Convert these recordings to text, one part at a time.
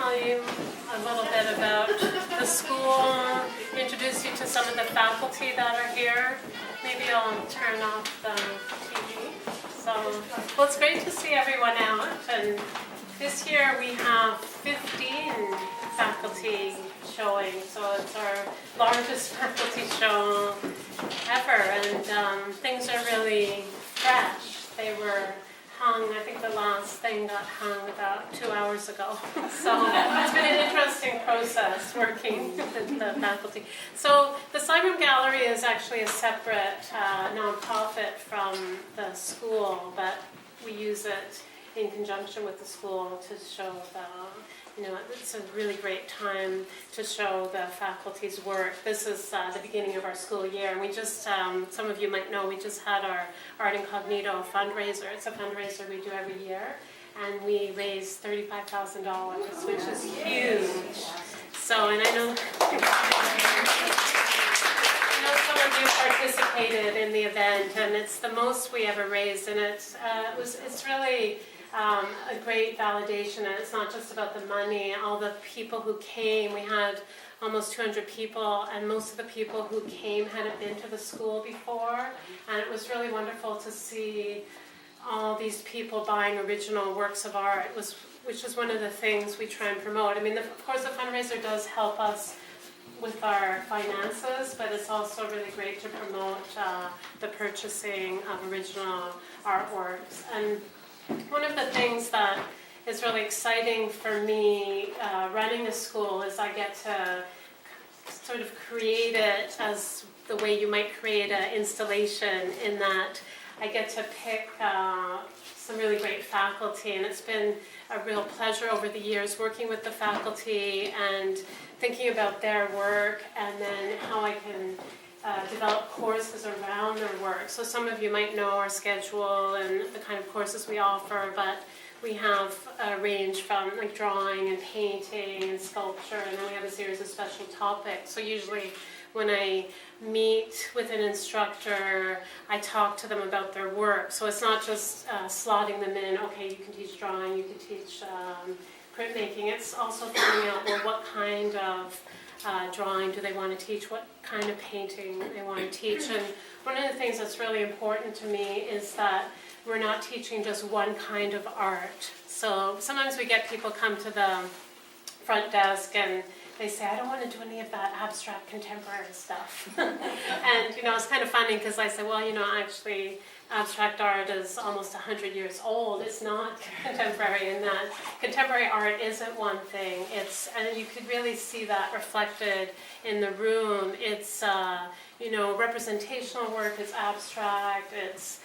tell you a little bit about the school, introduce you to some of the faculty that are here. Maybe I'll turn off the TV. So, well, it's great to see everyone out. And this year we have 15 faculty showing, so it's our largest faculty show ever. And things are really fresh. They were hung, I think the last thing got hung about 2 hours ago. So it's been an interesting process working with the faculty. So the Sandmark Gallery is actually a separate nonprofit from the school, but we use it in conjunction with the school to show it's a really great time to show the faculty's work. This is the beginning of our school year, and we just, some of you might know, we just had our Art Incognito fundraiser. It's a fundraiser we do every year, and we raised $35,000, which is huge. So, and I know some of you participated in the event, and it's the most we ever raised, and it's really a great validation, and it's not just about the money. All the people who came, we had almost 200 people, and most of the people who came hadn't been to the school before, and it was really wonderful to see all these people buying original works of art, which is one of the things we try and promote. I mean, of course the fundraiser does help us with our finances, but it's also really great to promote the purchasing of original artworks. And one of the things that is really exciting for me running a school is I get to sort of create it as the way you might create an installation, in that I get to pick some really great faculty, and it's been a real pleasure over the years working with the faculty and thinking about their work, and then how I can develop courses around their work. So some of you might know our schedule and the kind of courses we offer, but we have a range from like drawing and painting and sculpture, and then we have a series of special topics. So usually when I meet with an instructor, I talk to them about their work. So it's not just slotting them in, okay, you can teach drawing, you can teach printmaking. It's also finding out, well, what kind of drawing do they want to teach, what kind of painting they want to teach. And one of the things that's really important to me is that we're not teaching just one kind of art. So sometimes we get people come to the front desk and they say, I don't want to do any of that abstract contemporary stuff. And it's kind of funny because I say, well, actually abstract art is almost 100 years old. It's not contemporary, in that contemporary art isn't one thing. And you could really see that reflected in the room. It's representational work, it's abstract, it's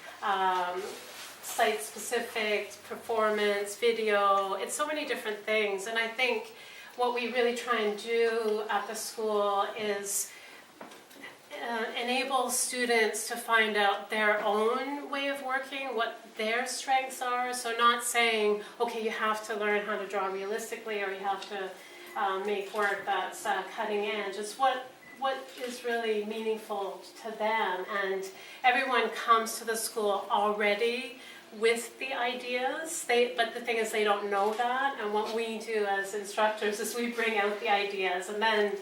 site-specific, performance, video. It's so many different things. And I think what we really try and do at the school is enable students to find out their own way of working, what their strengths are. So not saying, okay, you have to learn how to draw realistically, or you have to make work that's cutting edge. It's what is really meaningful to them. And everyone comes to the school already with the ideas, but the thing is they don't know that, and what we do as instructors is we bring out the ideas, and then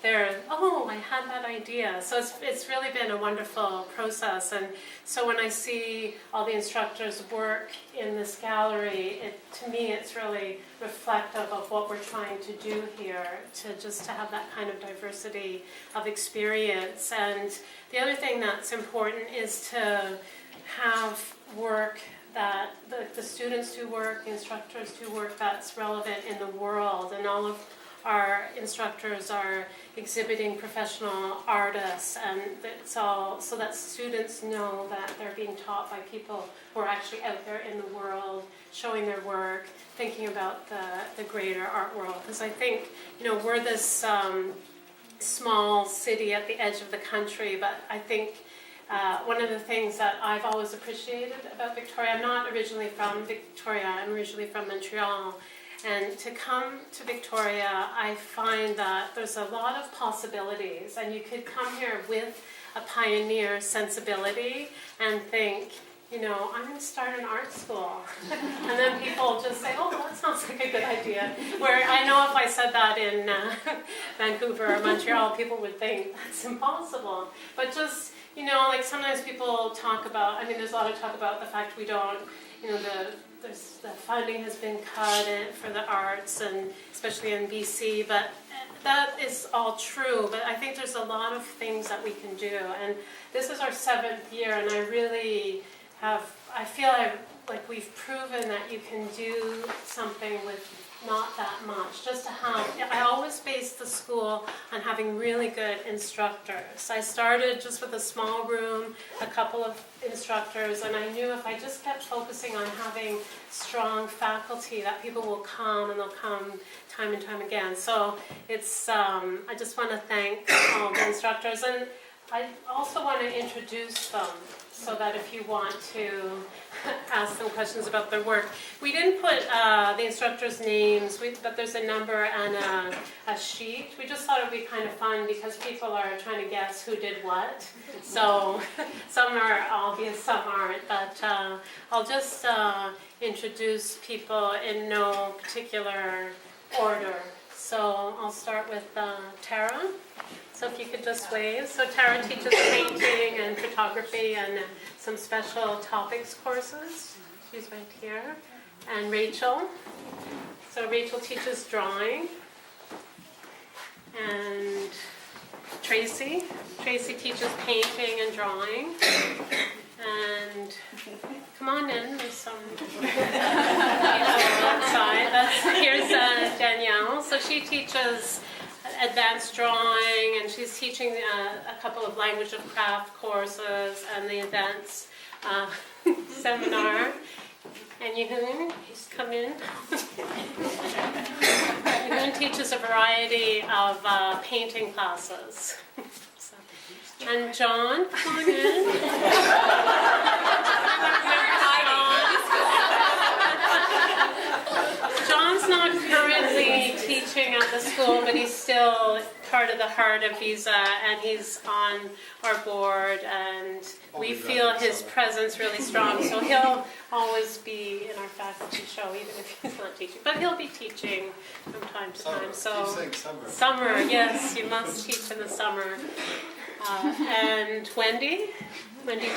they're, oh, I had that idea. So it's really been a wonderful process. And so when I see all the instructors' work in this gallery, to me it's really reflective of what we're trying to do here, to have that kind of diversity of experience. And the other thing that's important is to have work that the students do work, the instructors do work that's relevant in the world, and all of our instructors are exhibiting professional artists, and it's all so that students know that they're being taught by people who are actually out there in the world, showing their work, thinking about the greater art world. Because I think, we're this small city at the edge of the country, but I think one of the things that I've always appreciated about Victoria, I'm not originally from Victoria, I'm originally from Montreal, and to come to Victoria, I find that there's a lot of possibilities, and you could come here with a pioneer sensibility and think, I'm going to start an art school. And then people just say, oh, that sounds like a good idea. Where I know if I said that in Vancouver or Montreal, people would think that's impossible. But just, like sometimes people talk about, there's a lot of talk about the fact we don't, the funding has been cut for the arts, and especially in BC, but that is all true, but I think there's a lot of things that we can do. And this is our 7th year, and I really I feel like we've proven that you can do something with not that much. Just to have, I always based the school on having really good instructors. I started just with a small room, a couple of instructors, and I knew if I just kept focusing on having strong faculty, that people will come, and they'll come time and time again. So it's, I just want to thank all the instructors, and I also want to introduce them, so that if you want to ask them questions about their work. We didn't put the instructors' names, but there's a number and a sheet. We just thought it would be kind of fun because people are trying to guess who did what. So some are obvious, some aren't, but I'll just introduce people in no particular order. So I'll start with Tara. So if you could just wave. So Tara teaches painting and photography and some special topics courses. She's right here. And Rachel. So Rachel teaches drawing. And Tracey. Tracey teaches painting and drawing. And come on in, there's some outside. Here's Danielle. So she teaches advanced drawing, and she's teaching a couple of language of craft courses and the events seminar. And Jeroen, he's come in. Jeroen teaches a variety of painting classes. And John, come on in. John's not currently teaching at the school, but he's still part of the heart of Visa, and he's on our board, and we feel his presence really strong, so he'll always be in our faculty show, even if he's not teaching. But he'll be teaching from time to time. So summer, yes, you must teach in the summer. And Wendy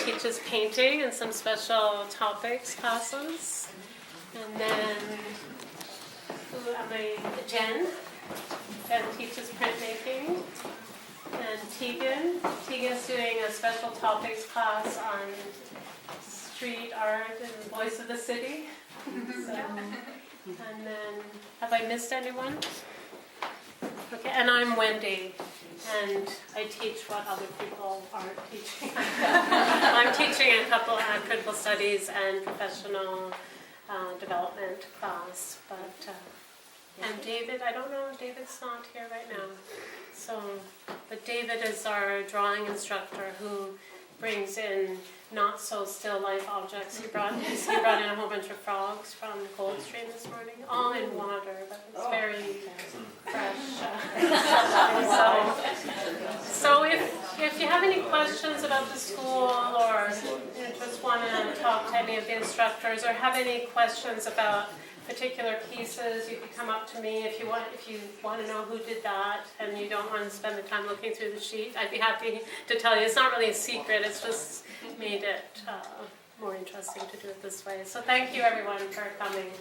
teaches painting and some special topics classes. And then Jenn teaches printmaking. And Tegan's doing a special topics class on street art and voice of the city. So, and then, have I missed anyone? Okay, and I'm Wendy, and I teach what other people aren't teaching. I'm teaching a couple of critical studies and professional development class, but and David, I don't know, David's not here right now. So, but David is our drawing instructor who brings in not so still life objects. He brought in a whole bunch of frogs from the Cold Stream this morning, all in water, but it's very fresh. So if you have any questions about the school, or just want to talk to any of the instructors, or have any questions about particular pieces, you could come up to me if you want to know who did that and you don't want to spend the time looking through the sheet. I'd be happy to tell you. It's not really a secret, it's just made it more interesting to do it this way. So thank you everyone for coming.